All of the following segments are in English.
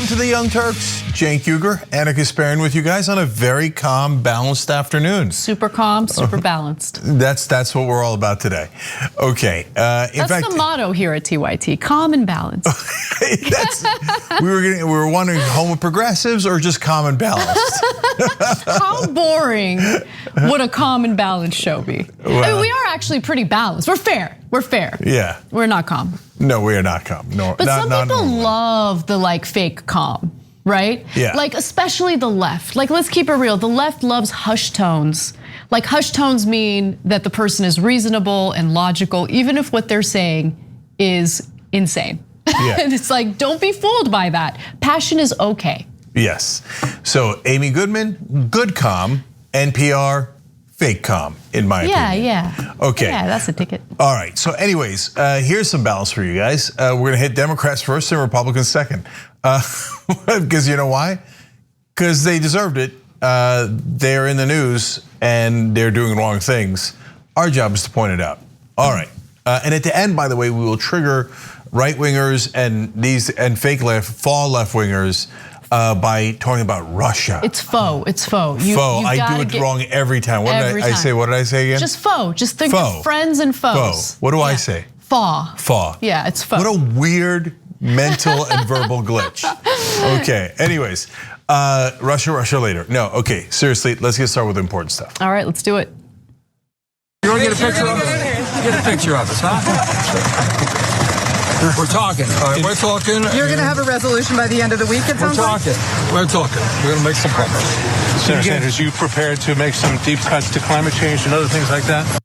Welcome to the Young Turks. Cenk, Annika Kasparian with you guys on a very calm, balanced afternoon. Super calm, super balanced. That's what we're all about today. Okay. That's the motto here at TYT: calm and balanced. we were wondering, homo progressives or just calm and balanced? How boring would a calm and balanced show be? Well, I mean, we are actually pretty balanced. We're fair. We're fair. Yeah. We're not calm. No, we are not calm. No, but some people love the fake calm, right? Yeah. Like especially the left. Like let's keep it real. The left loves hush tones. Like hush tones mean that the person is reasonable and logical, even if what they're saying is insane. Yeah. And it's like, don't be fooled by that. Passion is okay. Yes. So Amy Goodman, good calm. NPR, fake calm, in my opinion. Yeah. Okay. Yeah, that's a ticket. All right. So, anyways, here's some balance for you guys. We're gonna hit Democrats first and Republicans second, because you know why? Because they deserved it. They're in the news and they're doing wrong things. Our job is to point it out. All right. And at the end, by the way, we will trigger right wingers and fake fall left wingers. By talking about Russia. It's faux. It's faux. I do it wrong every time. What did I say? What did I say again? Just faux. Just think of friends and foes. Faux. What do I say? Faw. Yeah, it's faux. What a weird mental and verbal glitch. Okay. Anyways, Russia later. No. Okay. Seriously, let's get started with the important stuff. All right, let's do it. You want to get a picture of us? Get a picture of us, huh? We're talking. All right, we're talking. You're going to have a resolution by the end of the week, it sounds like? We're talking. We're going to make some progress. Senator Sanders, you prepared to make some deep cuts to climate change and other things like that?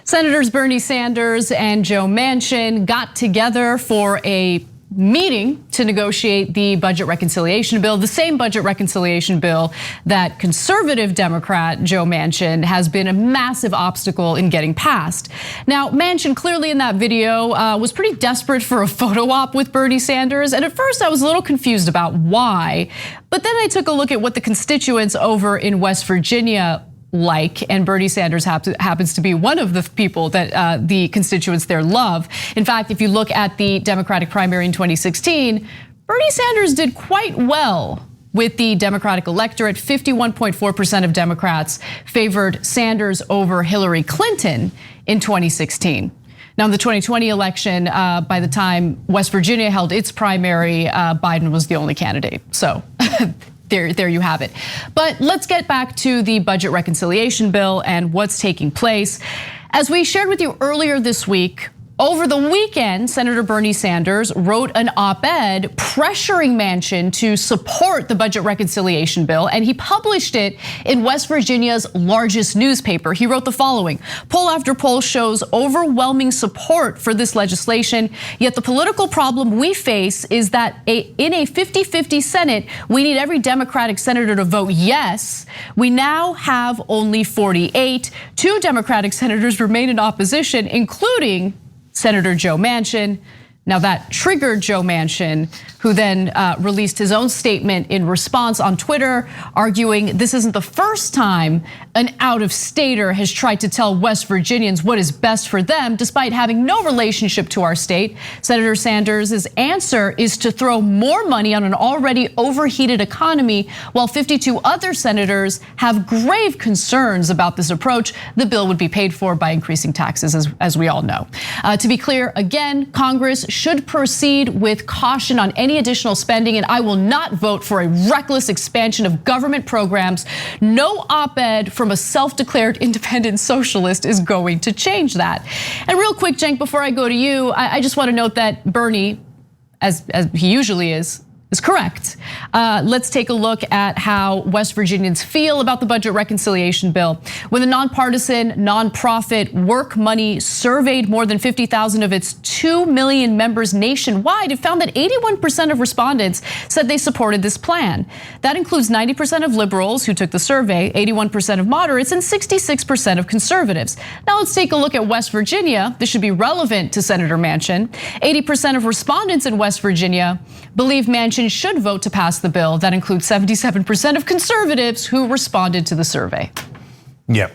Senators Bernie Sanders and Joe Manchin got together for a meeting to negotiate the budget reconciliation bill, the same budget reconciliation bill that conservative Democrat Joe Manchin has been a massive obstacle in getting passed. Now, Manchin clearly in that video was pretty desperate for a photo op with Bernie Sanders. And at first I was a little confused about why, but then I took a look at what the constituents over in West Virginia and Bernie Sanders happens to be one of the people that the constituents there love. In fact, if you look at the Democratic primary in 2016, Bernie Sanders did quite well with the Democratic electorate. 51.4% of Democrats favored Sanders over Hillary Clinton in 2016. Now in the 2020 election, by the time West Virginia held its primary, Biden was the only candidate. So there you have it. But let's get back to the budget reconciliation bill and what's taking place. As we shared with you earlier this week, over the weekend, Senator Bernie Sanders wrote an op-ed pressuring Manchin to support the budget reconciliation bill, and he published it in West Virginia's largest newspaper. He wrote the following: poll after poll shows overwhelming support for this legislation, yet the political problem we face is that in a 50-50 Senate, we need every Democratic senator to vote yes. We now have only 48. 2 Democratic senators remain in opposition, including Senator Joe Manchin. Now that triggered Joe Manchin, who then released his own statement in response on Twitter, arguing this isn't the first time an out-of-stater has tried to tell West Virginians what is best for them, despite having no relationship to our state. Senator Sanders' answer is to throw more money on an already overheated economy, while 52 other senators have grave concerns about this approach. The bill would be paid for by increasing taxes, as we all know. To be clear, again, Congress should proceed with caution on any additional spending, and I will not vote for a reckless expansion of government programs. No op-ed from a self-declared independent socialist is going to change that. And real quick, Cenk, before I go to you, I just want to note that Bernie, as he usually is correct. Let's take a look at how West Virginians feel about the budget reconciliation bill. When the nonpartisan, nonprofit Work Money surveyed more than 50,000 of its 2 million members nationwide, it found that 81% of respondents said they supported this plan. That includes 90% of liberals who took the survey, 81% of moderates, and 66% of conservatives. Now let's take a look at West Virginia. This should be relevant to Senator Manchin. 80% of respondents in West Virginia believe Manchin should vote to pass the bill. That includes 77% of conservatives who responded to the survey. Yeah,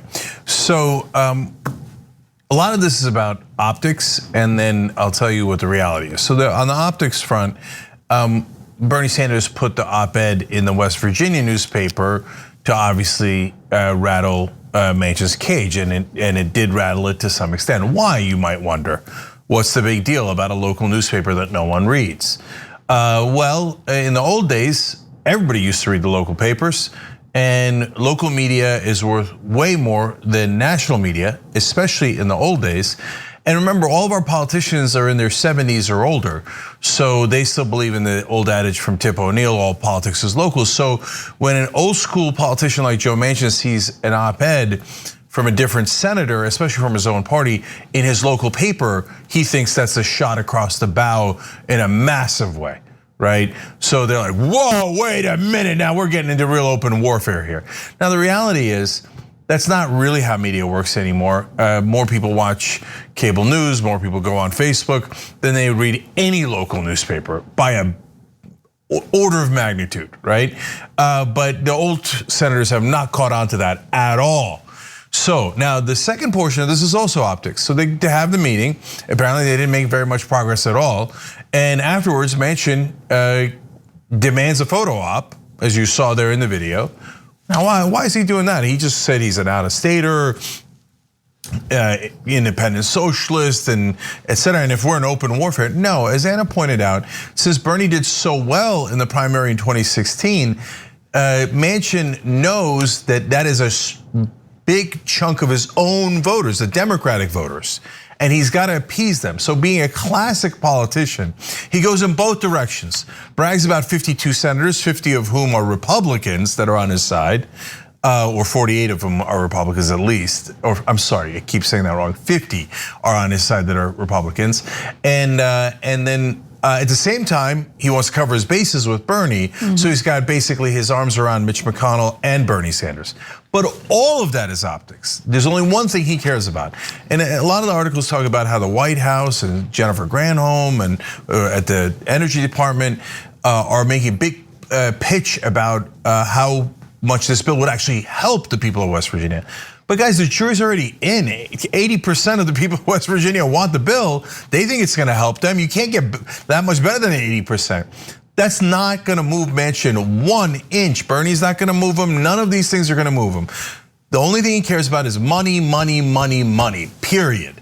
so a lot of this is about optics, and then I'll tell you what the reality is. So on the optics front, Bernie Sanders put the op-ed in the West Virginia newspaper to obviously rattle Manchin's cage, and it did rattle it to some extent. Why, you might wonder? What's the big deal about a local newspaper that no one reads? Well, in the old days, everybody used to read the local papers, and local media is worth way more than national media, especially in the old days. And remember, all of our politicians are in their 70s or older, so they still believe in the old adage from Tip O'Neill, all politics is local. So when an old school politician like Joe Manchin sees an op-ed from a different senator, especially from his own party, in his local paper, he thinks that's a shot across the bow in a massive way, right? So they're like, whoa, wait a minute, now we're getting into real open warfare here. Now the reality is, that's not really how media works anymore. More people watch cable news, more people go on Facebook than they read any local newspaper by a order of magnitude, right? But the old senators have not caught on to that at all. So now the second portion of this is also optics. So they have the meeting. Apparently they didn't make very much progress at all. And afterwards, Manchin demands a photo op, as you saw there in the video. Now, why is he doing that? He just said he's an out-of-stater, independent socialist, and et cetera. And if we're in open warfare, no. As Anna pointed out, since Bernie did so well in the primary in 2016, Manchin knows that is a big chunk of his own voters, the Democratic voters, and he's got to appease them. So being a classic politician, he goes in both directions. Brags about 52 senators, 50 of whom are Republicans that are on his side, or 48 of them are Republicans at least. Or I'm sorry, I keep saying that wrong. 50 are on his side that are Republicans, and then at the same time, he wants to cover his bases with Bernie, so he's got basically his arms around Mitch McConnell and Bernie Sanders. But all of that is optics. There's only one thing he cares about. And a lot of the articles talk about how the White House and Jennifer Granholm and at the Energy Department are making a big pitch about how much this bill would actually help the people of West Virginia. But guys, the jury's already in. 80% of the people of West Virginia want the bill. They think it's gonna help them. You can't get that much better than 80%. That's not gonna move Manchin 1 inch. Bernie's not gonna move him. None of these things are gonna move him. The only thing he cares about is money, money, money, money, period.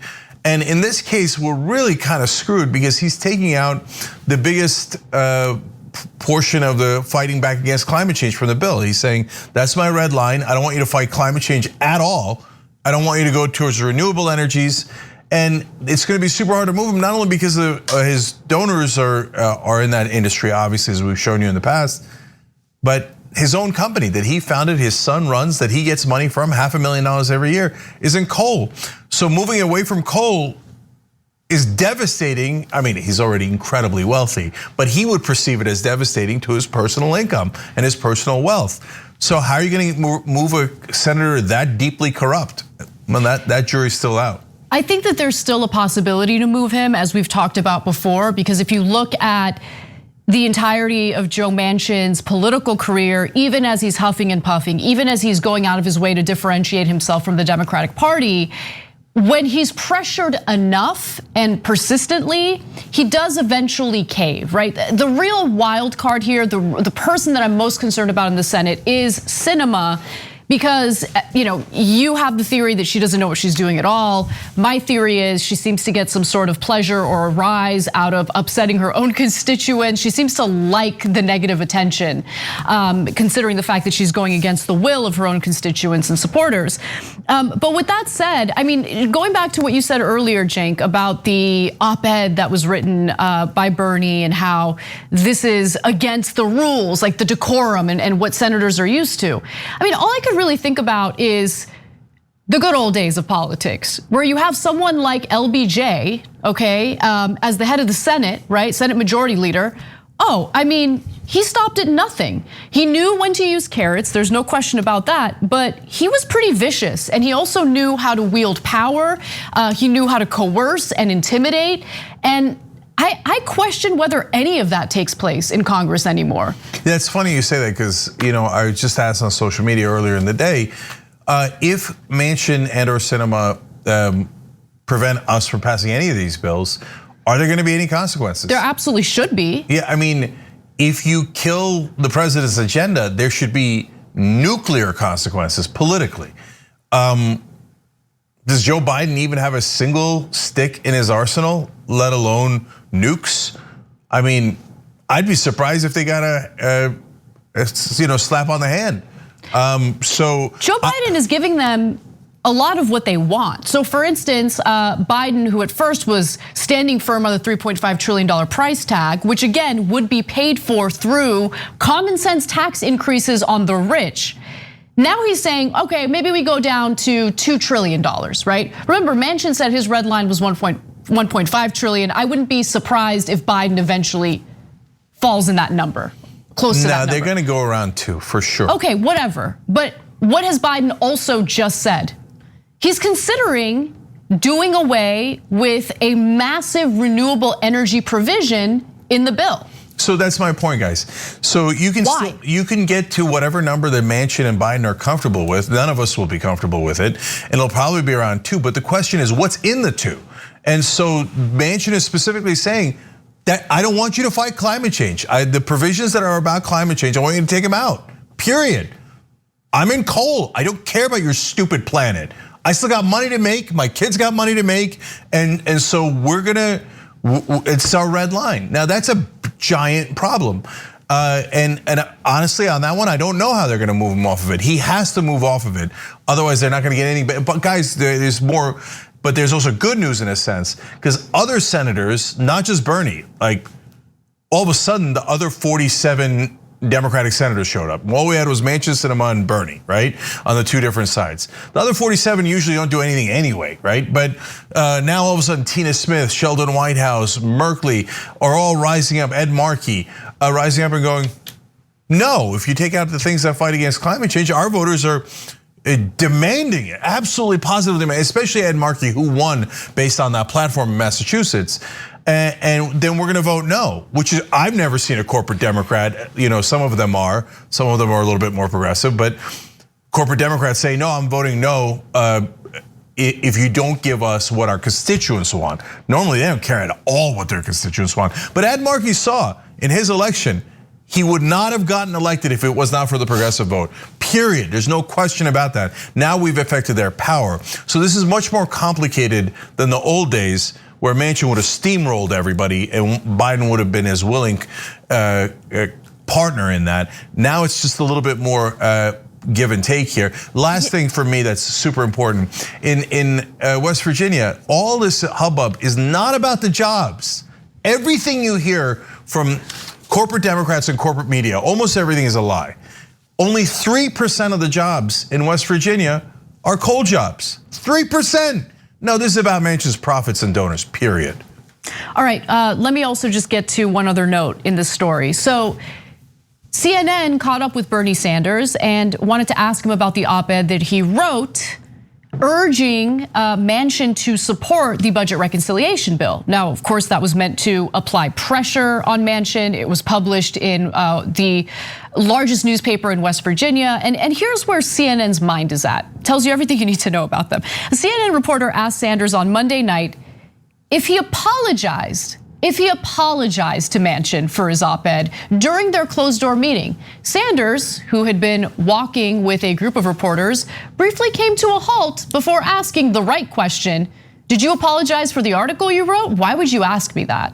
And in this case, we're really kind of screwed because he's taking out the biggest portion of the fighting back against climate change from the bill. He's saying, that's my red line. I don't want you to fight climate change at all. I don't want you to go towards renewable energies. And it's gonna be super hard to move him, not only because his donors are in that industry, obviously, as we've shown you in the past, but his own company that he founded, his son runs, that he gets money from, $500,000 every year, is in coal. So moving away from coal is devastating. I mean, he's already incredibly wealthy, but he would perceive it as devastating to his personal income and his personal wealth. So how are you gonna move a senator that deeply corrupt? Well, that jury's still out. I think that there's still a possibility to move him, as we've talked about before, because if you look at the entirety of Joe Manchin's political career, even as he's huffing and puffing, even as he's going out of his way to differentiate himself from the Democratic Party, when he's pressured enough and persistently, he does eventually cave, right? The real wild card here, the person that I'm most concerned about in the Senate is Sinema, because you have the theory that she doesn't know what she's doing at all. My theory is she seems to get some sort of pleasure or a rise out of upsetting her own constituents. She seems to like the negative attention, considering the fact that she's going against the will of her own constituents and supporters. But with that said, I mean, going back to what you said earlier, Cenk, about the op-ed that was written by Bernie and how this is against the rules, like the decorum and what senators are used to. I mean, all I could really think about is the good old days of politics, where you have someone like LBJ, okay, as the head of the Senate, right, Senate Majority Leader. Oh, I mean, he stopped at nothing. He knew when to use carrots, there's no question about that, but he was pretty vicious, and he also knew how to wield power. He knew how to coerce and intimidate, and I question whether any of that takes place in Congress anymore. Yeah, it's funny you say that because I was just asked on social media earlier in the day, if Manchin and or Sinema prevent us from passing any of these bills, are there gonna be any consequences? There absolutely should be. Yeah, I mean, if you kill the president's agenda, there should be nuclear consequences politically. Does Joe Biden even have a single stick in his arsenal, let alone nukes? I mean, I'd be surprised if they got a slap on the hand. So Joe Biden is giving them a lot of what they want. So for instance, Biden, who at first was standing firm on the $3.5 trillion price tag, which again would be paid for through common sense tax increases on the rich. Now he's saying, okay, maybe we go down to $2 trillion, right? Remember, Manchin said his red line was 1.5 trillion. I wouldn't be surprised if Biden eventually falls in that number, close to that number. No, they're gonna go around 2 for sure. Okay, whatever. But what has Biden also just said? He's considering doing away with a massive renewable energy provision in the bill. So that's my point, guys. So you can get to whatever number that Manchin and Biden are comfortable with. None of us will be comfortable with it, and it'll probably be around 2. But the question is, what's in the 2? And so Manchin is specifically saying that I don't want you to fight climate change. The provisions that are about climate change, I want you to take them out. Period. I'm in coal. I don't care about your stupid planet. I still got money to make. My kids got money to make, and so we're gonna. It's our red line. Now that's a giant problem, and honestly, on that one, I don't know how they're gonna move him off of it. He has to move off of it, otherwise they're not gonna get any. But guys, there's more. But there's also good news in a sense, because other senators, not just Bernie, like all of a sudden the other 47 Democratic senators showed up. All we had was Manchin, Sinema, and Bernie, right? On the 2 different sides. The other 47 usually don't do anything anyway, right? But now all of a sudden, Tina Smith, Sheldon Whitehouse, Merkley are all rising up, Ed Markey, rising up and going, no, if you take out the things that fight against climate change, our voters are demanding it, absolutely positively demanding, especially Ed Markey, who won based on that platform in Massachusetts. And then we're gonna vote no, which is, I've never seen a corporate Democrat, some of them are a little bit more progressive, but corporate Democrats say, no, I'm voting no if you don't give us what our constituents want. Normally they don't care at all what their constituents want. But Ed Markey saw in his election, he would not have gotten elected if it was not for the progressive vote, period. There's no question about that. Now we've affected their power. So this is much more complicated than the old days where Manchin would have steamrolled everybody and Biden would have been his willing partner in that. Now it's just a little bit more give and take here. Last thing for me that's super important. In West Virginia, all this hubbub is not about the jobs. Everything you hear from corporate Democrats and corporate media, almost everything is a lie. Only 3% of the jobs in West Virginia are coal jobs, 3%. No, this is about Manchin's profits and donors, period. All right, let me also just get to one other note in this story. So CNN caught up with Bernie Sanders and wanted to ask him about the op-ed that he wrote urging Manchin to support the budget reconciliation bill. Now, of course, that was meant to apply pressure on Manchin. It was published in the largest newspaper in West Virginia. And here's where CNN's mind is at. Tells you everything you need to know about them. A CNN reporter asked Sanders on Monday night if he apologized to Manchin for his op-ed during their closed-door meeting. Sanders, who had been walking with a group of reporters, briefly came to a halt before asking the right question. Did you apologize for the article you wrote? Why would you ask me that?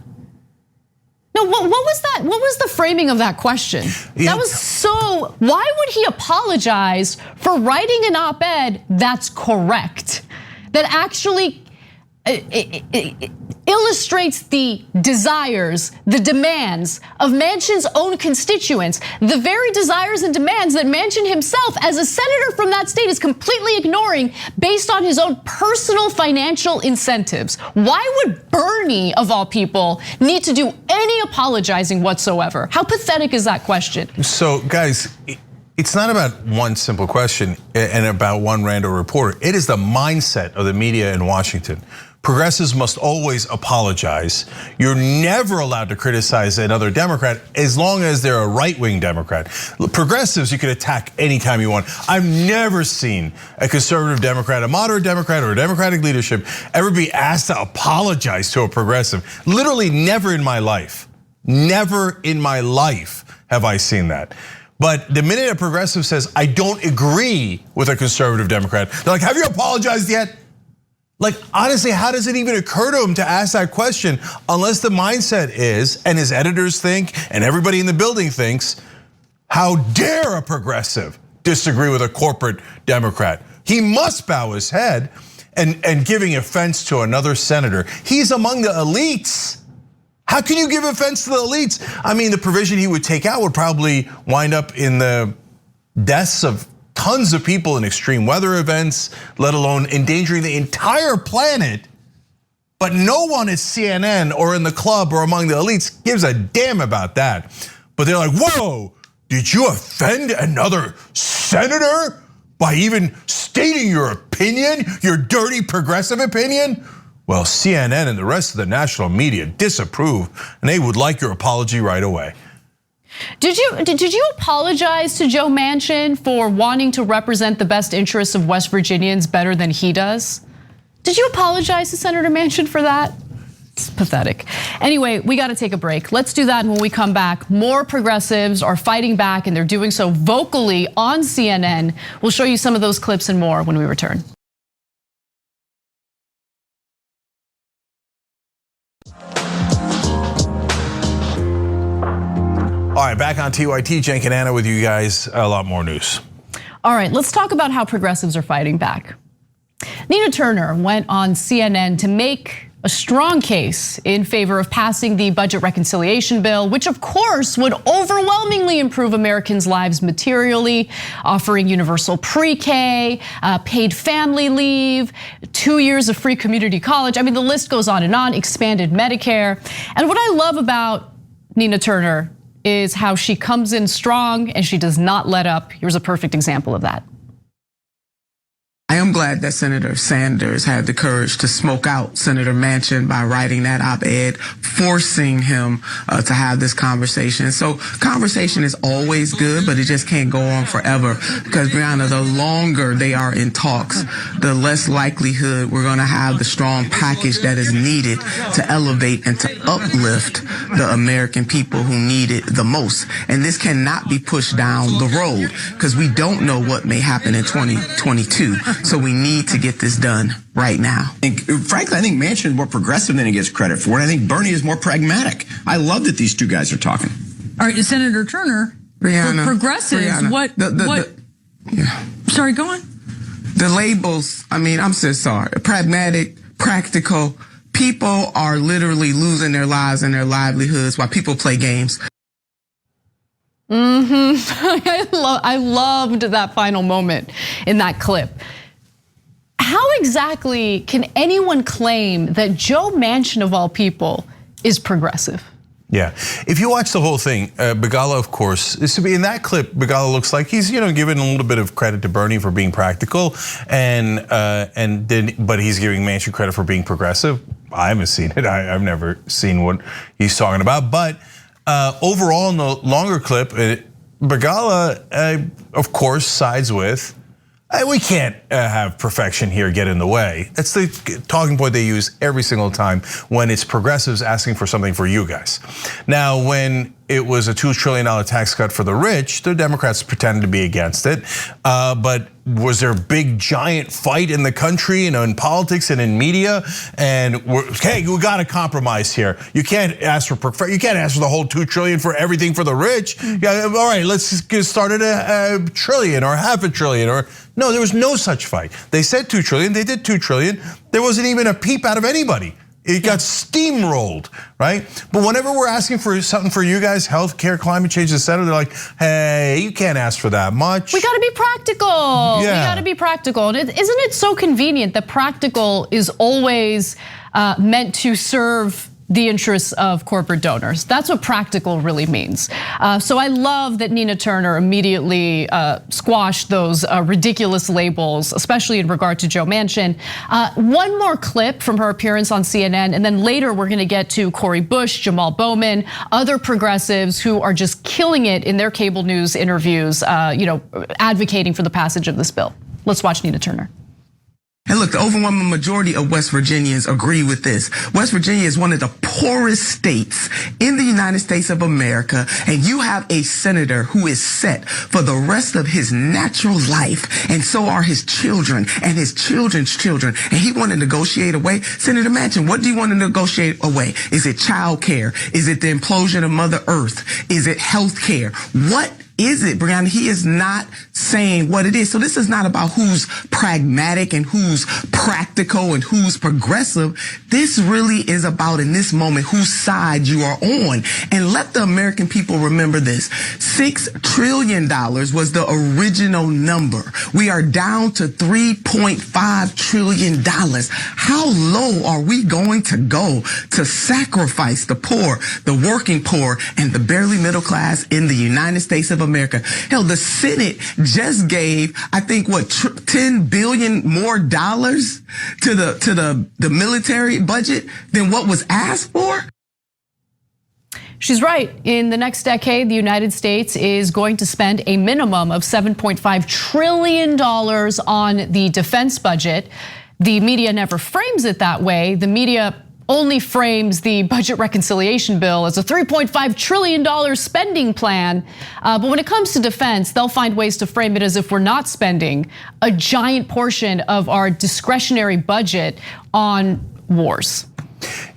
No, what was that? What was the framing of that question? Yeah. That was so, why would he apologize for writing an op-ed that's correct? That actually illustrates the desires, the demands of Manchin's own constituents, the very desires and demands that Manchin himself, as a senator from that state, is completely ignoring based on his own personal financial incentives. Why would Bernie, of all people, need to do any apologizing whatsoever? How pathetic is that question? So, guys, it's not about one simple question and about one random reporter. It is the mindset of the media in Washington. Progressives must always apologize. You're never allowed to criticize another Democrat as long as they're a right-wing Democrat. Progressives, you can attack anytime you want. I've never seen a conservative Democrat, a moderate Democrat, or a Democratic leadership ever be asked to apologize to a progressive. Literally never in my life. Never in my life have I seen that. But the minute a progressive says, I don't agree with a conservative Democrat, they're like, have you apologized yet? Like, honestly, how does it even occur to him to ask that question unless the mindset is, and his editors think, and everybody in the building thinks, how dare a progressive disagree with a corporate Democrat? He must bow his head and giving offense to another senator. He's among the elites. How can you give offense to the elites? I mean, the provision he would take out would probably wind up in the deaths of tons of people in extreme weather events, let alone endangering the entire planet. But no one at CNN or in the club or among the elites gives a damn about that. But they're like, whoa, did you offend another senator by even stating your opinion, your dirty progressive opinion? Well, CNN and the rest of the national media disapprove, and they would like your apology right away. Did you apologize to Joe Manchin for wanting to represent the best interests of West Virginians better than he does? Did you apologize to Senator Manchin for that? It's pathetic. Anyway, we got to take a break. Let's do that, and when we come back, more progressives are fighting back, and they're doing so vocally on CNN. We'll show you some of those clips and more when we return. All right, back on TYT, Cenk and Anna with you guys. A lot more news. All right, let's talk about how progressives are fighting back. Nina Turner went on CNN to make a strong case in favor of passing the budget reconciliation bill, which of course would overwhelmingly improve Americans' lives materially, offering universal pre-K, paid family leave, 2 years of free community college. I mean, the list goes on and on, expanded Medicare. And what I love about Nina Turner is how she comes in strong and she does not let up. Here's a perfect example of that. I am glad that Senator Sanders had the courage to smoke out Senator Manchin by writing that op-ed, forcing him to have this conversation. So conversation is always good, but it just can't go on forever. Because Brianna, the longer they are in talks, the less likelihood we're going to have the strong package that is needed to elevate and to uplift the American people who need it the most. And this cannot be pushed down the road because we don't know what may happen in 2022. So we need to get this done right now. Frankly, I think Manchin is more progressive than he gets credit for, and I think Bernie is more pragmatic. I love that these two guys are talking. All right, Senator Turner, Brianna, for progressives, Brianna, yeah. Sorry, go on. The labels, I mean, I'm so sorry. Pragmatic, practical. People are literally losing their lives and their livelihoods while people play games. I loved that final moment in that clip. How exactly can anyone claim that Joe Manchin of all people is progressive? Yeah, if you watch the whole thing, Begala, of course, in that clip, Begala looks like he's giving a little bit of credit to Bernie for being practical, but he's giving Manchin credit for being progressive. I haven't seen it. I've never seen what he's talking about. But overall, in the longer clip, Begala, of course, sides with. We can't have perfection here get in the way. That's the talking point they use every single time when it's progressives asking for something for you guys. Now, when it was a $2 trillion tax cut for the rich, the Democrats pretended to be against it. But was there a big giant fight in the country and in politics and in media? And hey, we got to compromise here. You can't ask for the whole $2 trillion for everything for the rich. Yeah, all right, let's get started a trillion or half a trillion or. No, there was no such fight. They said 2 trillion, they did 2 trillion. There wasn't even a peep out of anybody. It got steamrolled, right? But whenever we're asking for something for you guys, healthcare, climate change, etc., they're like, hey, you can't ask for that much. We gotta be practical. Yeah. We gotta be practical. And isn't it so convenient that practical is always meant to serve the interests of corporate donors? That's what practical really means. So I love that Nina Turner immediately squashed those ridiculous labels, especially in regard to Joe Manchin. One more clip from her appearance on CNN, and then later we're gonna get to Cori Bush, Jamal Bowman, other progressives who are just killing it in their cable news interviews, advocating for the passage of this bill. Let's watch Nina Turner. And look, the overwhelming majority of West Virginians agree with this. West Virginia is one of the poorest states in the United States of America, and you have a senator who is set for the rest of his natural life, and so are his children and his children's children, and he want to negotiate away. Senator Manchin, what do you want to negotiate away? Is it child care? Is it the implosion of Mother Earth? Is it health care? What is it, Brianna? He is not saying what it is. So this is not about who's pragmatic and who's practical and who's progressive. This really is about, in this moment, whose side you are on. And let the American people remember this. $6 trillion was the original number. We are down to $3.5 trillion. How low are we going to go to sacrifice the poor, the working poor, and the barely middle class in the United States of America? Hell, the Senate just gave, I think, $10 billion more dollars to the military budget than what was asked for. She's right. In the next decade, the United States is going to spend a minimum of $7.5 trillion on the defense budget. The media never frames it that way. The media only frames the budget reconciliation bill as a $3.5 trillion spending plan. But when it comes to defense, they'll find ways to frame it as if we're not spending a giant portion of our discretionary budget on wars.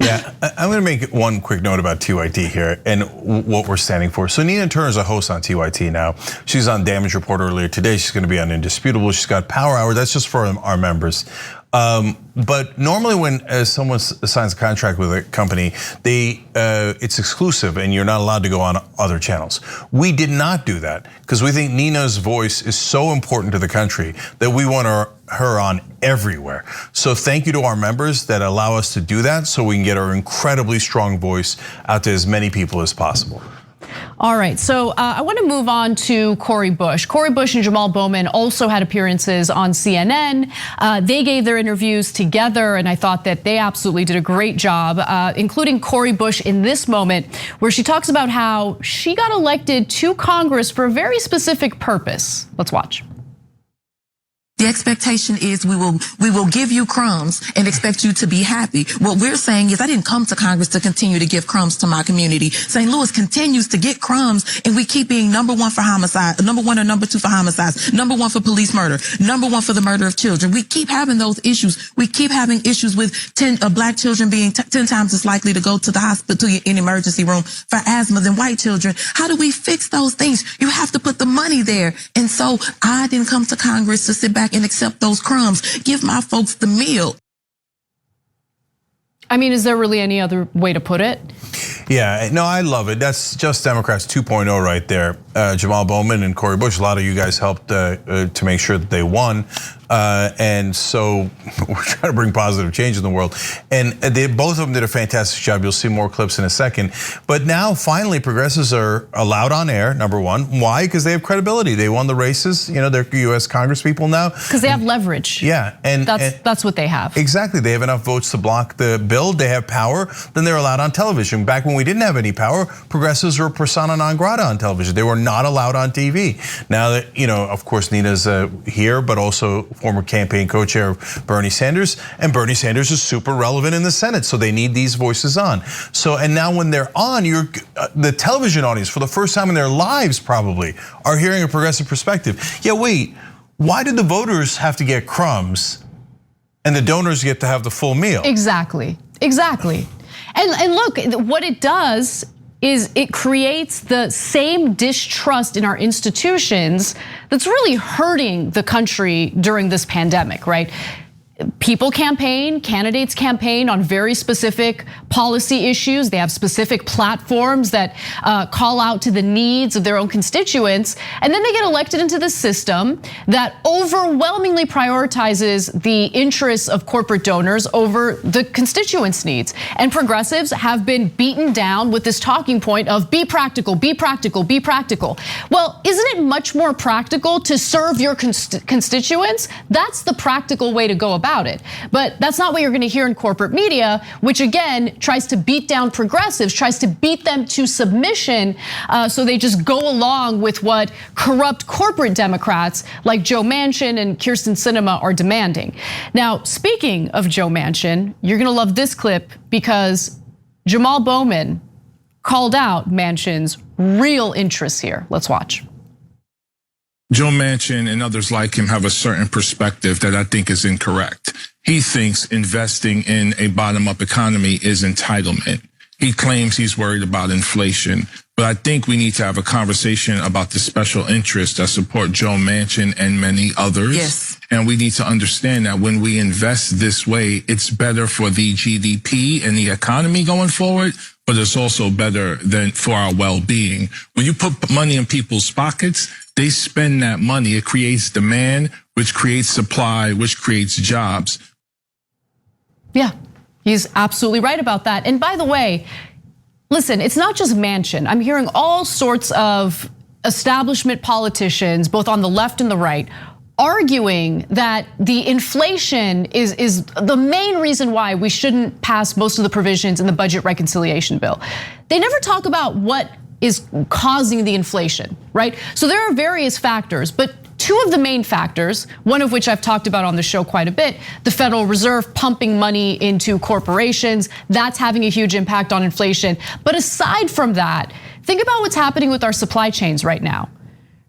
Yeah, I'm going to make one quick note about TYT here and what we're standing for. So Nina Turner is a host on TYT now. She's on Damage Report earlier today. She's going to be on Indisputable. She's got Power Hour. That's just for our members. But normally when someone signs a contract with a company, it's exclusive and you're not allowed to go on other channels. We did not do that because we think Nina's voice is so important to the country that we want her on everywhere. So thank you to our members that allow us to do that so we can get our incredibly strong voice out to as many people as possible. All right, so I want to move on to Cori Bush. Cori Bush and Jamal Bowman also had appearances on CNN. They gave their interviews together, and I thought that they absolutely did a great job, including Cori Bush in this moment, where she talks about how she got elected to Congress for a very specific purpose. Let's watch. The expectation is we will give you crumbs and expect you to be happy. What we're saying is I didn't come to Congress to continue to give crumbs to my community. St. Louis continues to get crumbs and we keep being number one for homicide, number one or number two for homicides, number one for police murder, number one for the murder of children. We keep having those issues. We keep having issues with black children being 10 times as likely to go to the hospital in emergency room for asthma than white children. How do we fix those things? You have to put the money there. And so I didn't come to Congress to sit back and accept those crumbs. Give my folks the meal. I mean, is there really any other way to put it? Yeah, no, I love it. That's just Democrats 2.0 right there. Jamal Bowman and Cori Bush, a lot of you guys helped to make sure that they won. And so we're trying to bring positive change in the world. And both of them did a fantastic job. You'll see more clips in a second. But now finally progressives are allowed on air, number one. Why? Because they have credibility. They won the races. You know, they're US Congress people now. Because they have leverage. Yeah, and that's what they have. Exactly, they have enough votes to block the bill. They have power, then they're allowed on television. Back when we didn't have any power, progressives were persona non grata on television. They were not allowed on TV. Now that, you know, of course, Nina's here, but also former campaign co-chair of Bernie Sanders, and Bernie Sanders is super relevant in the Senate, so they need these voices on. So, and now when they're on, the television audience, for the first time in their lives probably, are hearing a progressive perspective. Yeah, wait, why did the voters have to get crumbs and the donors get to have the full meal? Exactly, exactly. And look, what it does is it creates the same distrust in our institutions that's really hurting the country during this pandemic, right? People campaign, candidates campaign on very specific policy issues. They have specific platforms that call out to the needs of their own constituents. And then they get elected into the system that overwhelmingly prioritizes the interests of corporate donors over the constituents' needs. And progressives have been beaten down with this talking point of be practical, be practical, be practical. Well, isn't it much more practical to serve your constituents? That's the practical way to go about about it. But that's not what you're gonna hear in corporate media, which again tries to beat down progressives, tries to beat them to submission, so they just go along with what corrupt corporate Democrats like Joe Manchin and Kyrsten Sinema are demanding. Now, speaking of Joe Manchin, you're gonna love this clip because Jamal Bowman called out Manchin's real interests here. Let's watch. Joe Manchin and others like him have a certain perspective that I think is incorrect. He thinks investing in a bottom-up economy is entitlement. He claims he's worried about inflation, but I think we need to have a conversation about the special interests that support Joe Manchin and many others. Yes. And we need to understand that when we invest this way, it's better for the GDP and the economy going forward, but it's also better than for our well-being. When you put money in people's pockets, they spend that money. It creates demand, which creates supply, which creates jobs. Yeah, he's absolutely right about that. And by the way, listen, it's not just Manchin. I'm hearing all sorts of establishment politicians, both on the left and the right, arguing that the inflation is the main reason why we shouldn't pass most of the provisions in the budget reconciliation bill. They never talk about what is causing the inflation, right? So there are various factors, but two of the main factors, one of which I've talked about on the show quite a bit, the Federal Reserve pumping money into corporations, that's having a huge impact on inflation. But aside from that, think about what's happening with our supply chains right now.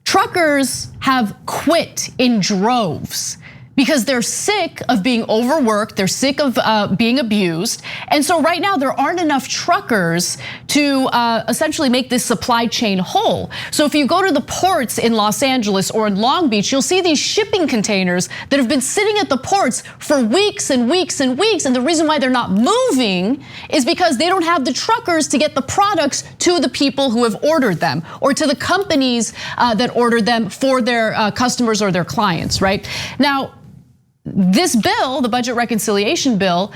Truckers have quit in droves because they're sick of being overworked, they're sick of being abused. And so right now there aren't enough truckers to essentially make this supply chain whole. So if you go to the ports in Los Angeles or in Long Beach, you'll see these shipping containers that have been sitting at the ports for weeks and weeks and weeks. And the reason why they're not moving is because they don't have the truckers to get the products to the people who have ordered them or to the companies that ordered them for their customers or their clients, right? Now, this bill, the budget reconciliation bill,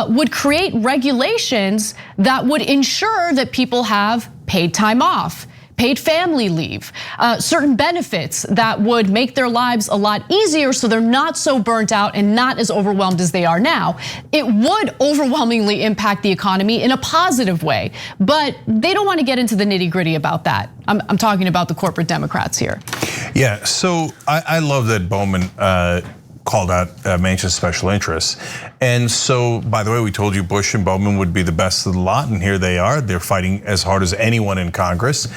would create regulations that would ensure that people have paid time off, paid family leave, certain benefits that would make their lives a lot easier so they're not so burnt out and not as overwhelmed as they are now. It would overwhelmingly impact the economy in a positive way, but they don't want to get into the nitty-gritty about that. I'm talking about the corporate Democrats here. Yeah, so I love that Bowman called out Manchin's special interests. And so, by the way, we told you Bush and Bowman would be the best of the lot, and here they are. They're fighting as hard as anyone in Congress.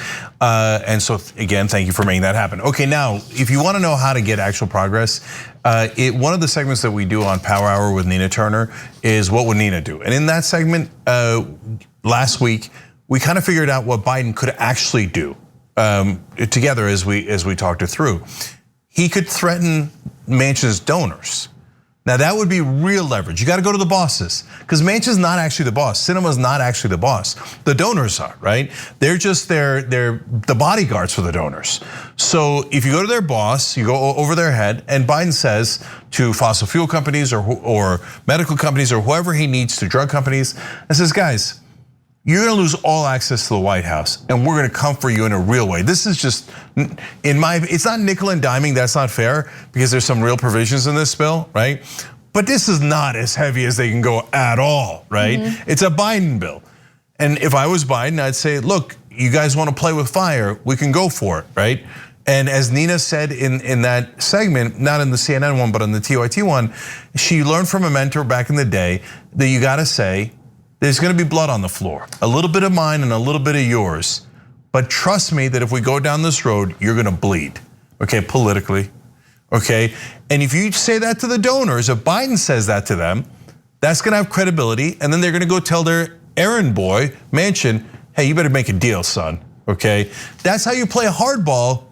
And so, again, thank you for making that happen. Okay, now, if you want to know how to get actual progress, one of the segments that we do on Power Hour with Nina Turner is What Would Nina Do? And in that segment last week, we kind of figured out what Biden could actually do together as we talked it through. He could threaten Manchin's donors. Now that would be real leverage. You got to go to the bosses because Manchin's not actually the boss. Sinema's not actually the boss. The donors are, right? They're just they're the bodyguards for the donors. So if you go to their boss, you go over their head, and Biden says to fossil fuel companies or medical companies or whoever he needs to, drug companies, and says, guys, you're gonna lose all access to the White House, and we're gonna come for you in a real way. This is just, it's not nickel and diming, that's not fair, because there's some real provisions in this bill, right? But this is not as heavy as they can go at all, right? It's a Biden bill. And if I was Biden, I'd say, look, you guys wanna play with fire, we can go for it, right? And as Nina said in that segment, not in the CNN one, but on the TYT one, she learned from a mentor back in the day that you gotta say, there's gonna be blood on the floor. A little bit of mine and a little bit of yours. But trust me that if we go down this road, you're gonna bleed, okay, politically, okay? And if you say that to the donors, if Biden says that to them, that's gonna have credibility, and then they're gonna go tell their errand boy, Manchin, hey, you better make a deal, son, okay? That's how you play hardball.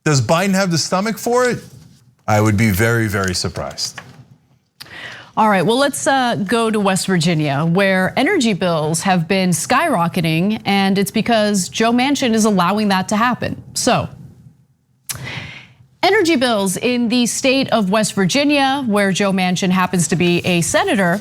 Does Biden have the stomach for it? I would be very, very surprised. All right, well, let's go to West Virginia, where energy bills have been skyrocketing, and it's because Joe Manchin is allowing that to happen. So, energy bills in the state of West Virginia, where Joe Manchin happens to be a senator,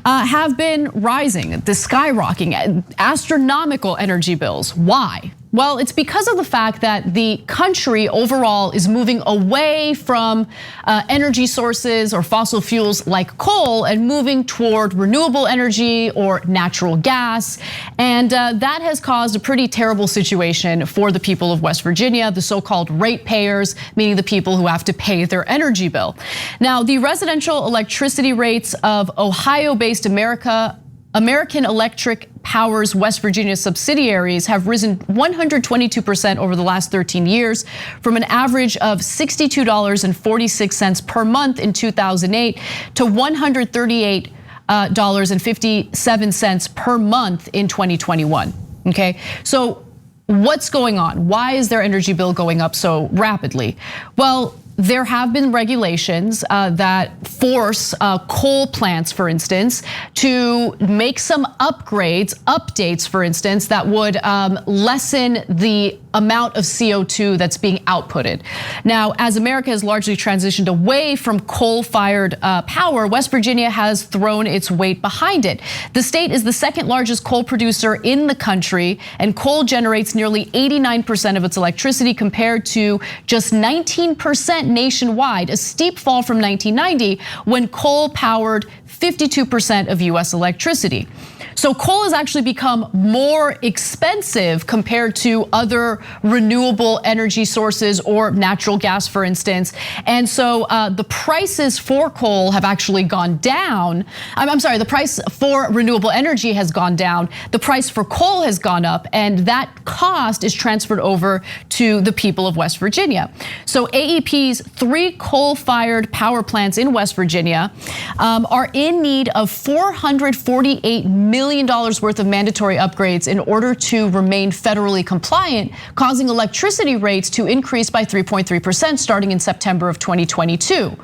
have been rising, the skyrocketing, astronomical energy bills. Why? Well, it's because of the fact that the country overall is moving away from energy sources or fossil fuels like coal and moving toward renewable energy or natural gas. And that has caused a pretty terrible situation for the people of West Virginia, the so-called ratepayers, meaning the people who have to pay their energy bill. Now, the residential electricity rates of Ohio-based American Electric Power's West Virginia subsidiaries have risen 122% over the last 13 years, from an average of $62.46 per month in 2008 to $138.57 per month in 2021. Okay, so what's going on? Why is their energy bill going up so rapidly? Well, there have been regulations that force coal plants, for instance, to make some updates, for instance, that would lessen the amount of CO2 that's being outputted. Now, as America has largely transitioned away from coal-fired power, West Virginia has thrown its weight behind it. The state is the second largest coal producer in the country, and coal generates nearly 89% of its electricity compared to just 19% nationwide, a steep fall from 1990 when coal powered 52% of US electricity. So coal has actually become more expensive compared to other renewable energy sources or natural gas, for instance. And so the prices for coal have actually gone down. I'm sorry, the price for renewable energy has gone down. The price for coal has gone up, and that cost is transferred over to the people of West Virginia. So AEP's 3 coal-fired power plants in West Virginia are in need of $448 million worth of mandatory upgrades in order to remain federally compliant, causing electricity rates to increase by 3.3% starting in September of 2022.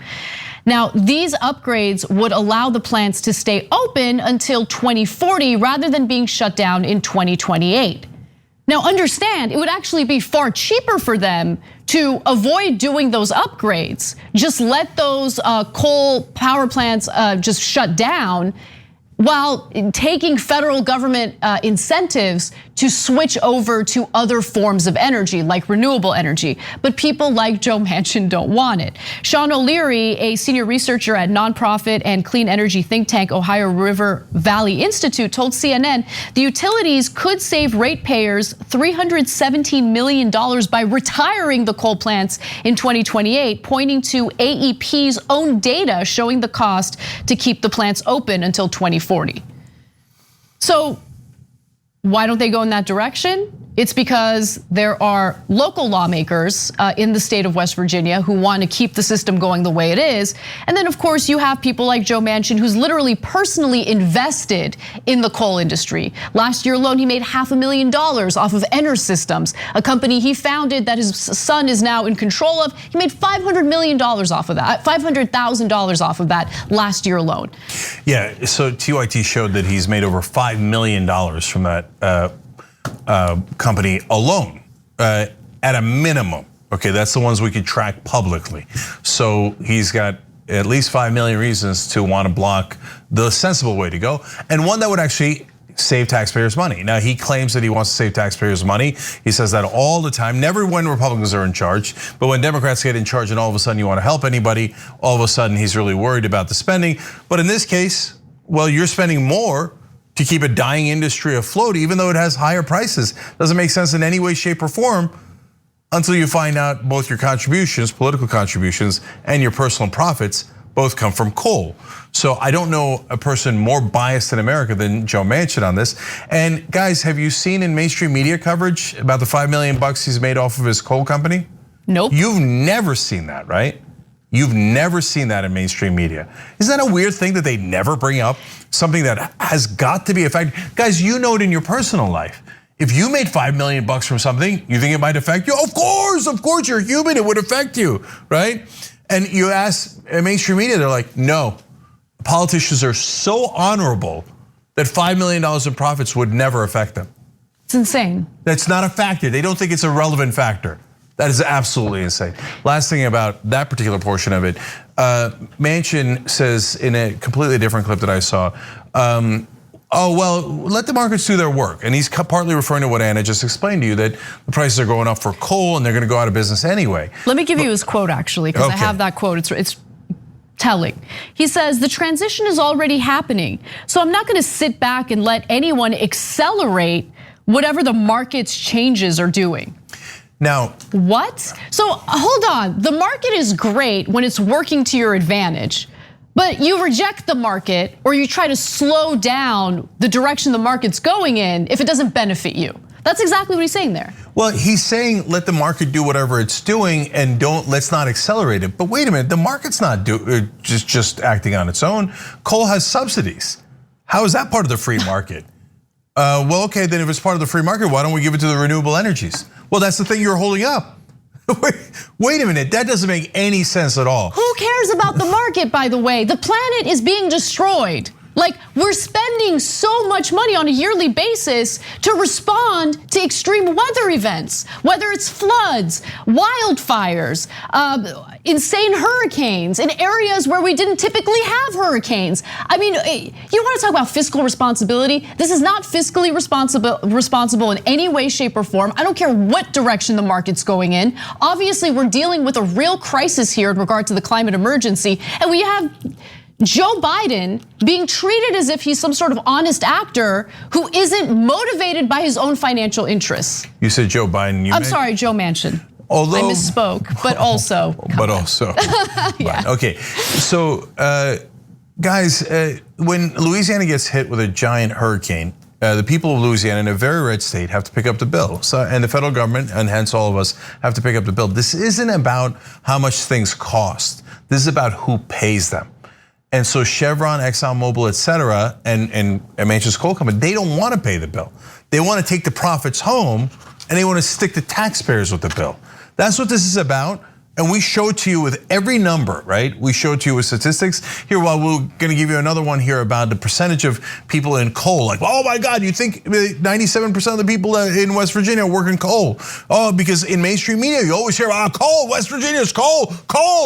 Now, these upgrades would allow the plants to stay open until 2040 rather than being shut down in 2028. Now, understand, it would actually be far cheaper for them to avoid doing those upgrades. Just let those coal power plants just shut down, while taking federal government incentives to switch over to other forms of energy, like renewable energy. But people like Joe Manchin don't want it. Sean O'Leary, a senior researcher at nonprofit and clean energy think tank Ohio River Valley Institute, told CNN the utilities could save ratepayers $317 million by retiring the coal plants in 2028, pointing to AEP's own data showing the cost to keep the plants open until 2040. So why don't they go in that direction? It's because there are local lawmakers in the state of West Virginia who want to keep the system going the way it is. And then, of course, you have people like Joe Manchin, who's literally personally invested in the coal industry. Last year alone, he made $500,000 off of EnerSystems, a company he founded that his son is now in control of. He made $500 million off of that, $500,000 off of that last year alone. Yeah, so TYT showed that he's made over $5 million from that company alone, at a minimum. Okay, that's the ones we could track publicly. So he's got at least 5 million reasons to want to block the sensible way to go, and one that would actually save taxpayers money. Now, he claims that he wants to save taxpayers money. He says that all the time, never when Republicans are in charge, but when Democrats get in charge and all of a sudden you want to help anybody, all of a sudden he's really worried about the spending. But in this case, well, you're spending more to keep a dying industry afloat, even though it has higher prices. Doesn't make sense in any way, shape, or form until you find out both your contributions, political contributions, and your personal profits both come from coal. So I don't know a person more biased in America than Joe Manchin on this. And guys, have you seen in mainstream media coverage about the $5 million he's made off of his coal company? Nope. You've never seen that, right? You've never seen that in mainstream media. Isn't that a weird thing that they never bring up? Something that has got to be a fact. Guys, you know it in your personal life. If you made $5 million from something, you think it might affect you? Of course, you're human, it would affect you, right? And you ask mainstream media, they're like, no. Politicians are so honorable that $5 million in profits would never affect them. It's insane. That's not a factor. They don't think it's a relevant factor. That is absolutely insane. Last thing about that particular portion of it, Manchin says in a completely different clip that I saw, oh, well, let the markets do their work. And he's partly referring to what Anna just explained to you, that the prices are going up for coal and they're gonna go out of business anyway. Let me give you his quote actually, because I have that quote, it's telling. He says, the transition is already happening. So I'm not gonna sit back and let anyone accelerate whatever the market's changes are doing. Now, what? So hold on, the market is great when it's working to your advantage. But you reject the market or you try to slow down the direction the market's going in if it doesn't benefit you. That's exactly what he's saying there. Well, he's saying let the market do whatever it's doing and let's not accelerate it. But wait a minute, the market's not just acting on its own. Coal has subsidies. How is that part of the free market? Well, okay, then if it's part of the free market, why don't we give it to the renewable energies? Well, that's the thing you're holding up. Wait a minute, that doesn't make any sense at all. Who cares about the market, by the way? The planet is being destroyed. Like, we're spending so much money on a yearly basis to respond to extreme weather events, whether it's floods, wildfires, insane hurricanes in areas where we didn't typically have hurricanes. I mean, you want to talk about fiscal responsibility? This is not fiscally responsible in any way, shape, or form. I don't care what direction the market's going in. Obviously, we're dealing with a real crisis here in regard to the climate emergency, and we have Joe Biden being treated as if he's some sort of honest actor who isn't motivated by his own financial interests. You said Joe Biden. I'm sorry, Joe Manchin. Although, I misspoke, but also. But also. Yeah. Okay, so guys, when Louisiana gets hit with a giant hurricane, the people of Louisiana in a very red state have to pick up the bill. And the federal government, and hence all of us, have to pick up the bill. This isn't about how much things cost. This is about who pays them. And so Chevron, ExxonMobil, et cetera, and Manchin's coal company, they don't want to pay the bill. They want to take the profits home and they want to stick the taxpayers with the bill. That's what this is about. And we show it to you with every number, right? We show it to you with statistics. Here, while we're gonna give you another one here about the percentage of people in coal. Like, oh my God, you think 97% of the people in West Virginia are working coal? Oh, because in mainstream media, you always hear about coal, West Virginia's coal.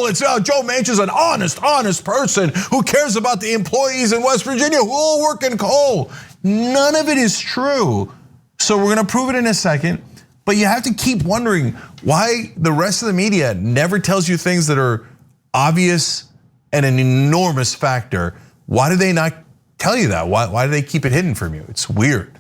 It's Joe Manchin's an honest person who cares about the employees in West Virginia who all work in coal. None of it is true. So we're gonna prove it in a second. But you have to keep wondering why the rest of the media never tells you things that are obvious and an enormous factor. Why do they not tell you that? Why do they keep it hidden from you? It's weird.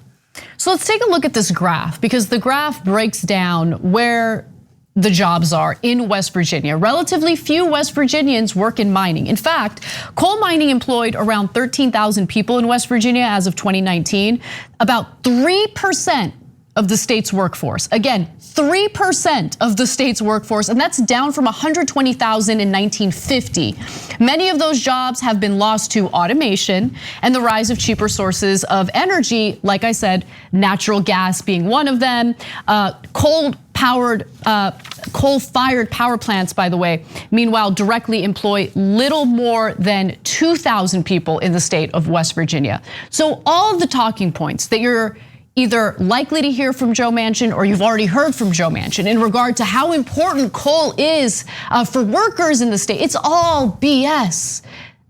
So let's take a look at this graph, because the graph breaks down where the jobs are in West Virginia. Relatively few West Virginians work in mining. In fact, coal mining employed around 13,000 people in West Virginia as of 2019, about 3% of the state's workforce. Again, 3% of the state's workforce, and that's down from 120,000 in 1950. Many of those jobs have been lost to automation and the rise of cheaper sources of energy, like I said, natural gas being one of them. Coal-fired power plants, by the way, meanwhile, directly employ little more than 2,000 people in the state of West Virginia. So all of the talking points that you're either likely to hear from Joe Manchin or you've already heard from Joe Manchin in regard to how important coal is for workers in the state, it's all BS.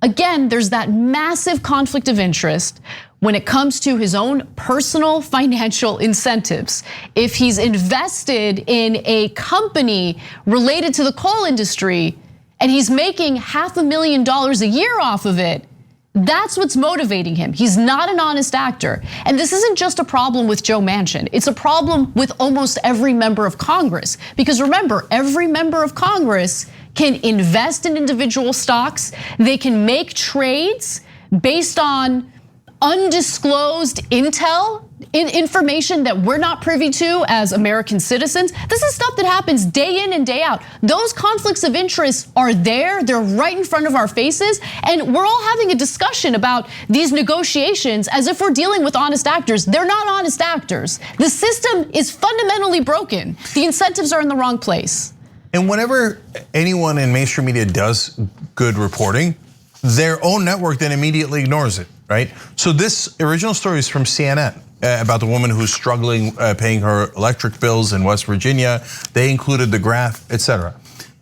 Again, there's that massive conflict of interest when it comes to his own personal financial incentives. If he's invested in a company related to the coal industry and he's making $500,000 a year off of it, that's what's motivating him. He's not an honest actor. And this isn't just a problem with Joe Manchin. It's a problem with almost every member of Congress. Because remember, every member of Congress can invest in individual stocks. They can make trades based on undisclosed intel, information that we're not privy to as American citizens. This is stuff that happens day in and day out. Those conflicts of interest are there, they're right in front of our faces, and we're all having a discussion about these negotiations as if we're dealing with honest actors. They're not honest actors. The system is fundamentally broken. The incentives are in the wrong place. And whenever anyone in mainstream media does good reporting, their own network then immediately ignores it, right? So this original story is from CNN about the woman who's struggling paying her electric bills in West Virginia. They included the graph, et cetera.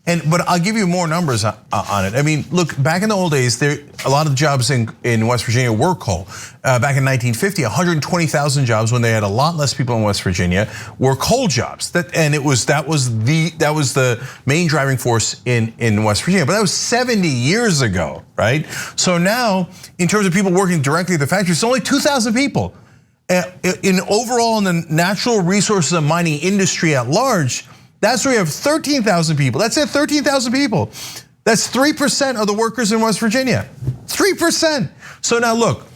But I'll give you more numbers on it. I mean, look, back in the old days, a lot of the jobs in West Virginia were coal. Back in 1950, 120,000 jobs, when they had a lot less people in West Virginia, were coal jobs. That was the main driving force in West Virginia. But that was 70 years ago, right? So now, in terms of people working directly at the factories, it's only 2,000 people. In overall, in the natural resources and mining industry at large, that's where you have 13,000 people. That's it, 13,000 people. That's 3% of the workers in West Virginia. 3%. So now look,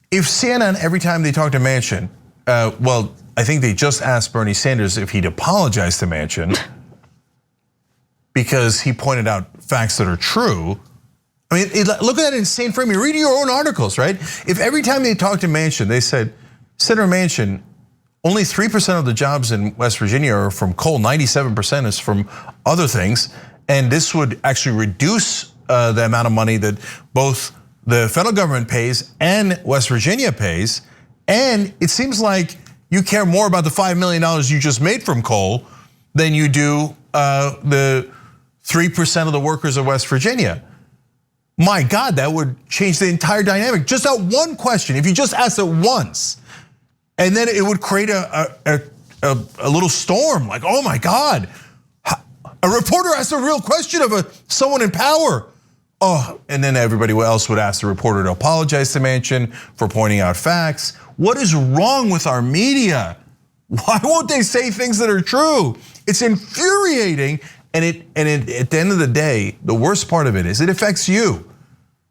if CNN, every time they talk to Manchin, well, I think they just asked Bernie Sanders if he'd apologize to Manchin because he pointed out facts that are true. I mean, look at that insane frame. You're reading your own articles, right? If every time they talk to Manchin, they said, Senator Manchin, only 3% of the jobs in West Virginia are from coal, 97% is from other things. And this would actually reduce the amount of money that both the federal government pays and West Virginia pays. And it seems like you care more about the $5 million you just made from coal than you do the 3% of the workers of West Virginia. My God, that would change the entire dynamic. Just that one question, if you just asked it once, and then it would create a little storm, like, oh my God, a reporter asked a real question of someone in power. Oh, and then everybody else would ask the reporter to apologize to Manchin for pointing out facts. What is wrong with our media? Why won't they say things that are true? It's infuriating, and at the end of the day, the worst part of it is it affects you.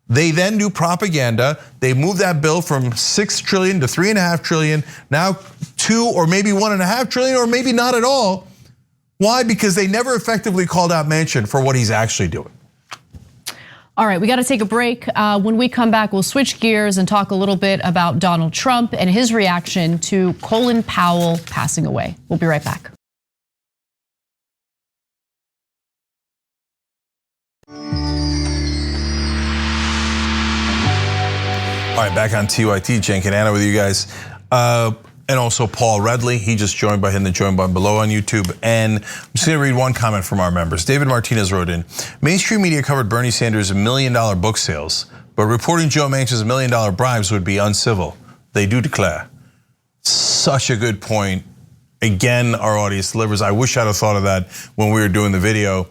They then do propaganda. They move that bill from 6 trillion to 3.5 trillion, now 2 or maybe 1.5 trillion, or maybe not at all. Why? Because they never effectively called out Manchin for what he's actually doing. All right, we got to take a break. When we come back, we'll switch gears and talk a little bit about Donald Trump and his reaction to Colin Powell passing away. We'll be right back. All right, back on TYT, Cenk and Anna with you guys. And also Paul Redley, he just joined by hitting the join button below on YouTube. And I'm just gonna read one comment from our members. David Martinez wrote in, mainstream media covered Bernie Sanders' $1 million book sales, but reporting Joe Manchin's $1 million bribes would be uncivil. They do declare. Such a good point. Again, our audience delivers. I wish I'd have thought of that when we were doing the video.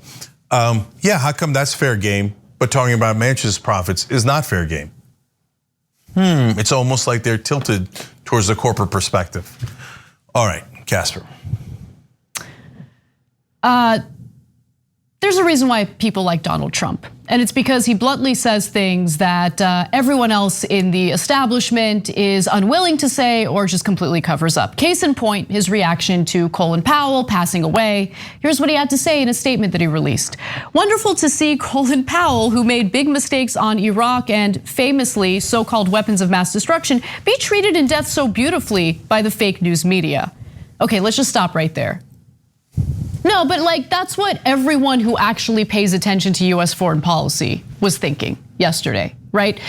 Yeah, how come that's fair game, but talking about Manchin's profits is not fair game? It's almost like they're tilted towards the corporate perspective. All right, Casper. There's a reason why people like Donald Trump, and it's because he bluntly says things that everyone else in the establishment is unwilling to say or just completely covers up. Case in point, his reaction to Colin Powell passing away. Here's what he had to say in a statement that he released. Wonderful to see Colin Powell, who made big mistakes on Iraq and famously so-called weapons of mass destruction, be treated in death so beautifully by the fake news media. Okay, let's just stop right there. No, but like that's what everyone who actually pays attention to US foreign policy was thinking yesterday, right?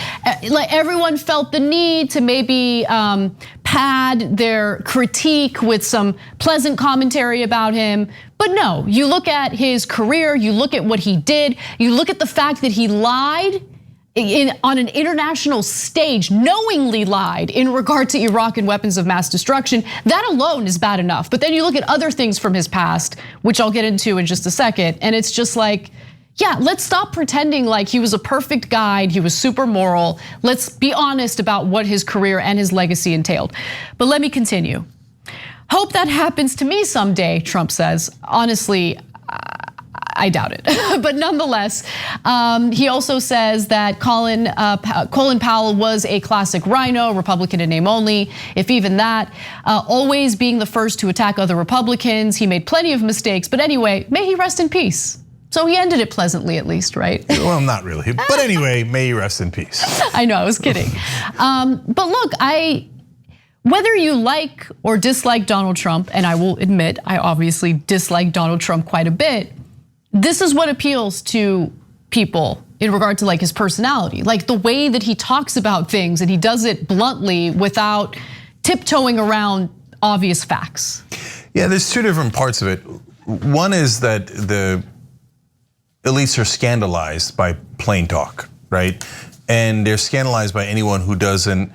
Like everyone felt the need to maybe pad their critique with some pleasant commentary about him. But no, you look at his career, you look at what he did, you look at the fact that he lied on an international stage, knowingly lied in regard to Iraq and weapons of mass destruction. That alone is bad enough. But then you look at other things from his past, which I'll get into in just a second, and it's just like, yeah, let's stop pretending like he was a perfect guide, he was super moral. Let's be honest about what his career and his legacy entailed. But let me continue. Hope that happens to me someday, Trump says. Honestly, I doubt it, but nonetheless, he also says that Colin Powell was a classic rhino, Republican in name only, if even that, always being the first to attack other Republicans. He made plenty of mistakes, but anyway, may he rest in peace. So he ended it pleasantly at least, right? Well, not really, but anyway, may he rest in peace. I know, I was kidding. But look, whether you like or dislike Donald Trump, and I will admit, I obviously dislike Donald Trump quite a bit, this is what appeals to people in regard to like his personality, like the way that he talks about things and he does it bluntly without tiptoeing around obvious facts. Yeah, there's two different parts of it. One is that elites are scandalized by plain talk, right? And they're scandalized by anyone who doesn't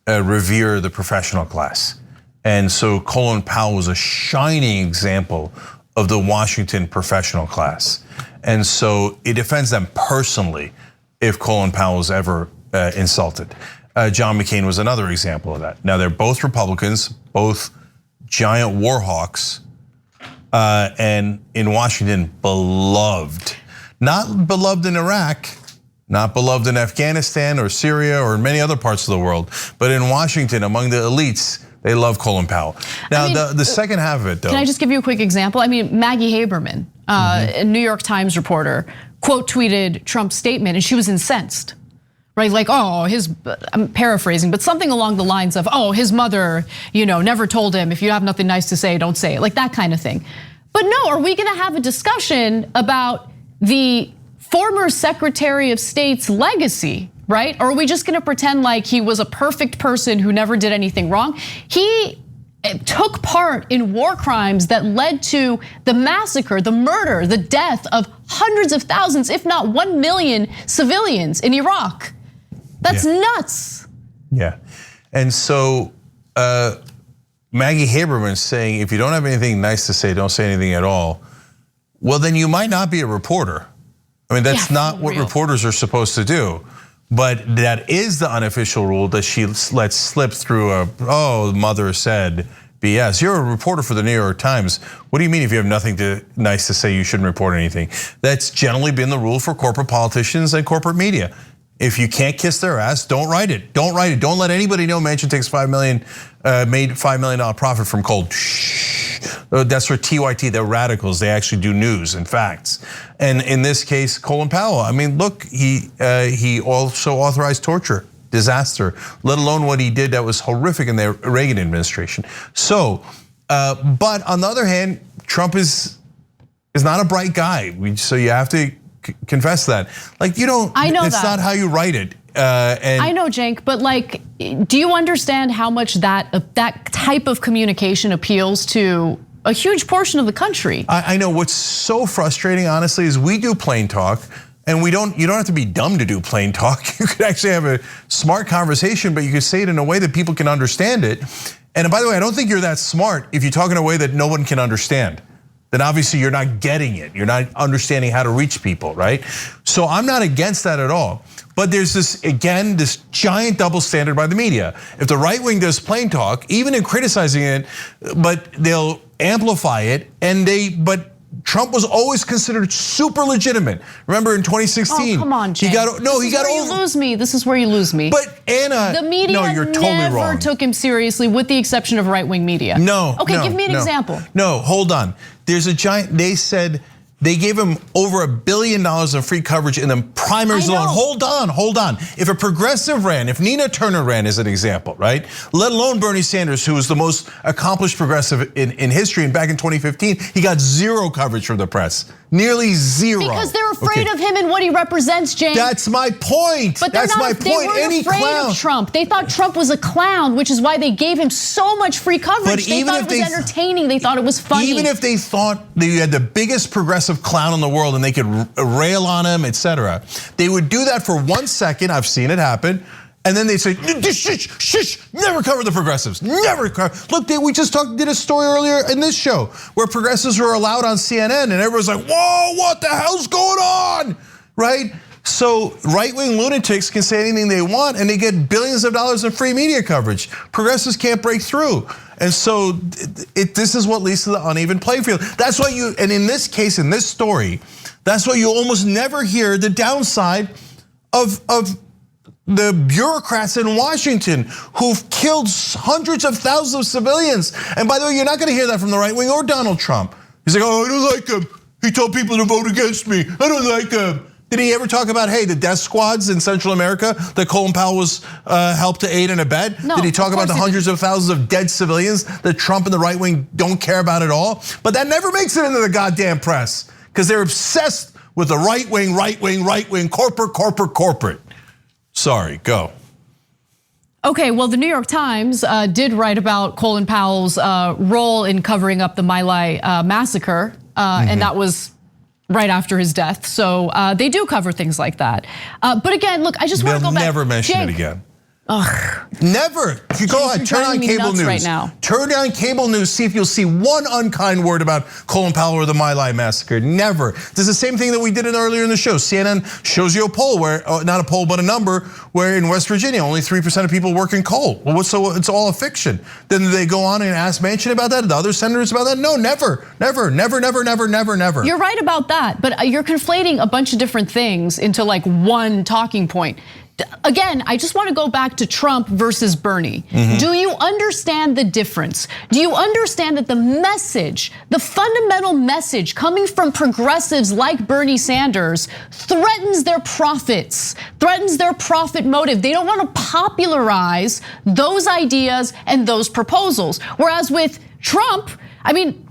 revere the professional class. And so Colin Powell was a shining example of the Washington professional class. And so it offends them personally if Colin Powell is ever insulted. John McCain was another example of that. Now they're both Republicans, both giant war hawks, and in Washington, beloved. Not beloved in Iraq, not beloved in Afghanistan or Syria or many other parts of the world, but in Washington, among the elites, they love Colin Powell. Now, the second half of it, though. Can I just give you a quick example? I mean, Maggie Haberman, a New York Times reporter, quote tweeted Trump's statement, and she was incensed. Right, like, oh, I'm paraphrasing, but something along the lines of, oh, his mother, never told him, if you have nothing nice to say, don't say it, like that kind of thing. But no, are we gonna have a discussion about the former Secretary of State's legacy, right? Or are we just gonna pretend like he was a perfect person who never did anything wrong? He took part in war crimes that led to the massacre, the murder, the death of hundreds of thousands, if not 1 million civilians in Iraq. That's nuts. Yeah, and so Maggie Haberman saying, if you don't have anything nice to say, don't say anything at all. Well, then you might not be a reporter. I mean, that's not what reporters are supposed to do. But that is the unofficial rule that she lets slip through mother said BS. You're a reporter for the New York Times. What do you mean if you have nothing nice to say, you shouldn't report anything? That's generally been the rule for corporate politicians and corporate media. If you can't kiss their ass, don't write it. Don't write it. Don't let anybody know Manchin takes made $5 million profit from coal. Shh. That's for TYT. They're radicals. They actually do news and facts. And in this case, Colin Powell. I mean, look, he also authorized torture, disaster. Let alone what he did that was horrific in the Reagan administration. So, but on the other hand, Trump is not a bright guy. So you have to confess that. Like you don't. I know it's not how you write it. I know, Cenk, but like, do you understand how much that type of communication appeals to a huge portion of the country? I know. What's so frustrating, honestly, is we do plain talk, and you don't have to be dumb to do plain talk. You could actually have a smart conversation, but you could say it in a way that people can understand it. And by the way, I don't think you're that smart if you talk in a way that no one can understand. Then obviously you're not getting it. You're not understanding how to reach people, right? So I'm not against that at all. But there's this giant double standard by the media. If the right wing does plain talk, even in criticizing it, but they'll amplify it, but Trump was always considered super legitimate. Remember in 2016? Oh, come on, Cenk. You lose me. This is where you lose me. But Anna, the media you're totally never wrong. took him seriously, with the exception of right-wing media. No. Okay, give me an example. No, hold on. There's a giant. They said they gave him over $1 billion of free coverage in the primaries alone. Hold on. If a progressive ran, if Nina Turner ran as an example, right? Let alone Bernie Sanders, who was the most accomplished progressive in history, and back in 2015, he got zero coverage from the press. Nearly zero. Because they're afraid of him and what he represents, Cenk. That's my point. But that's my point. They weren't afraid of Trump. They thought Trump was a clown, which is why they gave him so much free coverage. They thought it was entertaining. They thought it was funny. Even if they thought that you had the biggest progressive clown in the world and they could rail on him, etc., they would do that for 1 second. I've seen it happen. And then they say, shh, never cover the progressives, never cover. Look, we just did a story earlier in this show where progressives were allowed on CNN and everyone's like, whoa, what the hell's going on, right? So right-wing lunatics can say anything they want and they get billions of dollars in free media coverage. Progressives can't break through. And so this is what leads to the uneven playing field. That's why and in this case, in this story, that's why you almost never hear the downside of the bureaucrats in Washington who've killed hundreds of thousands of civilians. And by the way, you're not gonna hear that from the right wing or Donald Trump. He's like, oh, I don't like him. He told people to vote against me. I don't like him. Did he ever talk about, hey, the death squads in Central America that Colin Powell was helped to aid and abet? No, did he talk about the hundreds of thousands of dead civilians that Trump and the right wing don't care about at all? But that never makes it into the goddamn press because they're obsessed with the right wing, corporate. Sorry, go. Okay, well, the New York Times did write about Colin Powell's role in covering up the My Lai massacre, and that was right after his death. So they do cover things like that. But again, look, I just want to go back. They'll never mention it again. Never. Go ahead, turn on cable news right now. Turn on cable news, see if you'll see one unkind word about Colin Powell or the My Lai massacre. Never. This is the same thing that we did earlier in the show. CNN shows you a poll where, not a poll, but a number where in West Virginia, only 3% of people work in coal. Well, so it's all a fiction. Then they go on and ask Manchin about that, the other senators about that? No, never. You're right about that, but you're conflating a bunch of different things into like one talking point. Again, I just want to go back to Trump versus Bernie. Do you understand the difference? Do you understand that the message, the fundamental message coming from progressives like Bernie Sanders threatens their profits, threatens their profit motive? They don't want to popularize those ideas and those proposals. Whereas with Trump, I mean,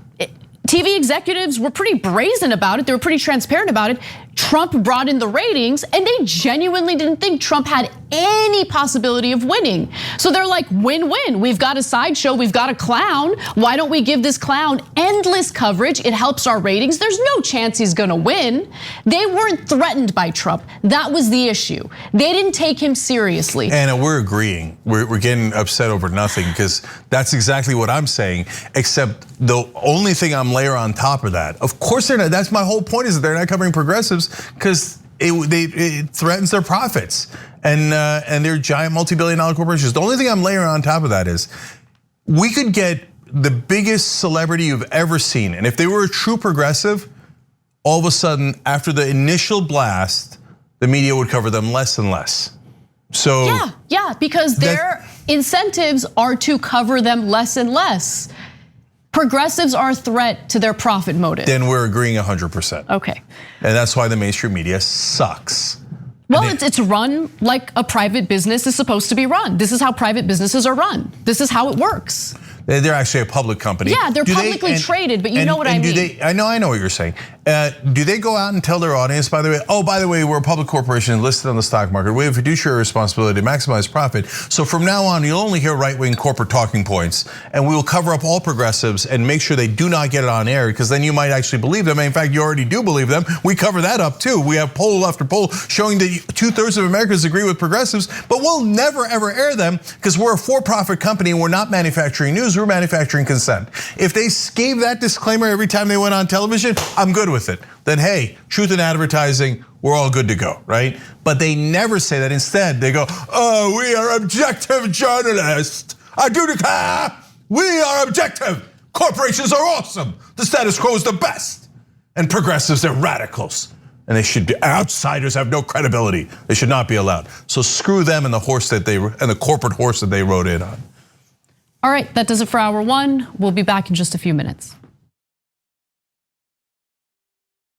TV executives were pretty brazen about it. They were pretty transparent about it. Trump brought in the ratings and they genuinely didn't think Trump had any possibility of winning. So they're like, win-win. We've got a sideshow, we've got a clown. Why don't we give this clown endless coverage? It helps our ratings. There's no chance he's gonna win. They weren't threatened by Trump. That was the issue. They didn't take him seriously. And we're agreeing. We're getting upset over nothing because that's exactly what I'm saying, except the only thing I'm layering on top of that, of course they're not, that's my whole point, is that they're not covering progressives because it threatens their profits and they're giant multi-billion-dollar corporations. The only thing I'm layering on top of that is we could get the biggest celebrity you've ever seen, and if they were a true progressive, all of a sudden after the initial blast, the media would cover them less and less. So yeah, because their incentives are to cover them less and less. Progressives are a threat to their profit motive. Then we're agreeing 100%. Okay. And that's why the mainstream media sucks. Well, it's run like a private business is supposed to be run. This is how private businesses are run. This is how it works. They're actually a public company. Yeah, they're publicly traded, but you know what I mean. I know what you're saying. Do they go out and tell their audience, by the way, oh, by the way, we're a public corporation listed on the stock market. We have fiduciary responsibility to maximize profit. So from now on, you'll only hear right-wing corporate talking points, and we will cover up all progressives and make sure they do not get it on air, because then you might actually believe them. And in fact, you already do believe them. We cover that up too. We have poll after poll showing that 2/3 of Americans agree with progressives, but we'll never ever air them because we're a for-profit company and we're not manufacturing news, we're manufacturing consent. If they gave that disclaimer every time they went on television, I'm good with it. Then hey, truth in advertising, we're all good to go, right? But they never say that. Instead, they go, oh, we are objective journalists. We are objective. Corporations are awesome. The status quo is the best. And progressives, they're radicals. And they should be, outsiders have no credibility. They should not be allowed. So screw them and the horse that and the corporate horse that they rode in on. All right, that does it for hour one. We'll be back in just a few minutes.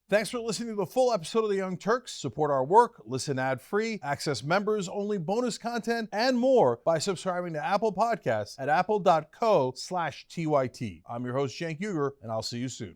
Thanks for listening to the full episode of The Young Turks. Support our work, listen ad-free, access members-only bonus content, and more by subscribing to Apple Podcasts at apple.co/TYT. I'm your host, Cenk, and I'll see you soon.